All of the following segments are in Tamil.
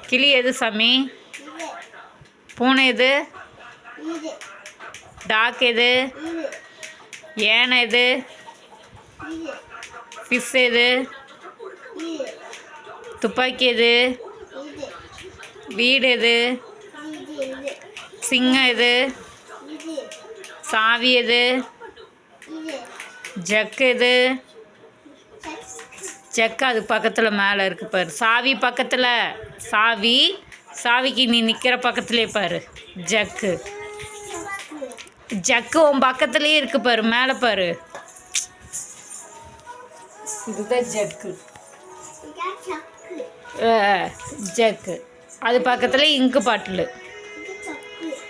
கிளி எது சாமி? பூனை எது? டாக் எது? யானை எது? ஃபிஷ் எது? துப்பாக்கி எது? வீடு எது? சிங்கம் எது? சாவி எது? ஜக்கு எது? ஜக்கு அது பக்கத்தில் மேலே இருக்கு பாரு. சாவி பக்கத்தில். சாவிக்கு நீ நிற்கிற பக்கத்துலேயே பாரு. ஜக்கு உன் பக்கத்துலேயே இருக்கு பாரு, மேலே பாரு. இதுதான் ஜக்கு. ஜக்கு அது பக்கத்தில் இங்கு பாட்டிலு.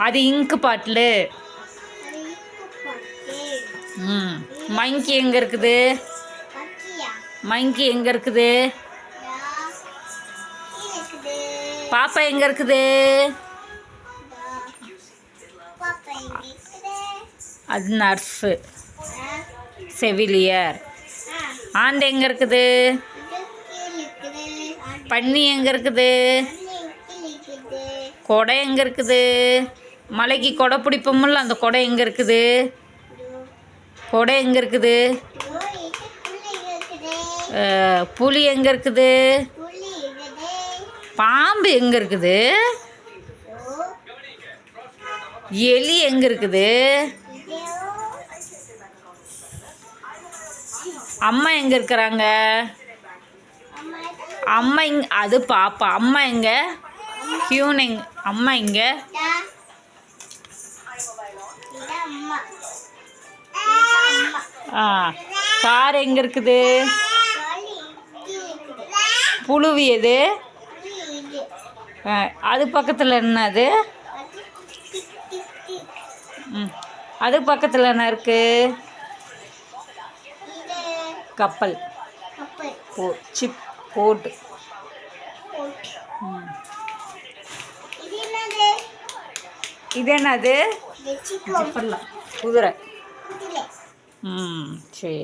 அது இங்கு பாட்டிலு. மங்கி எங்கே இருக்குது? மங்கி எங்கே இருக்குது? பாப்பா எங்கே இருக்குது? அது நர்ஸு, செவிலியர். ஆந்தை எங்கே இருக்குது? பன்னி எங்கே இருக்குது? கொடை எங்கே இருக்குது? மலைக்கு கொடை பிடிப்போம்ல, அந்த கொடை எங்கே இருக்குது? கொடை எங்கே இருக்குது? புலி எங்கே இருக்குது? பாம்பு எங்கே இருக்குது? எலி எங்கே இருக்குது? அம்மா எங்கே இருக்கிறாங்க? அம்மா அது பாப்பா. அம்மா எங்கே? ஹியூன் எங்க? அம்மா எங்கே? கார் எங்கே இருக்குது? புழுவி எது? அது பக்கத்தில் என்னது? அது பக்கத்தில் என்ன இருக்கு? கப்பல். சிப் போட்டு. இது என்னது? குதிரை. சரி.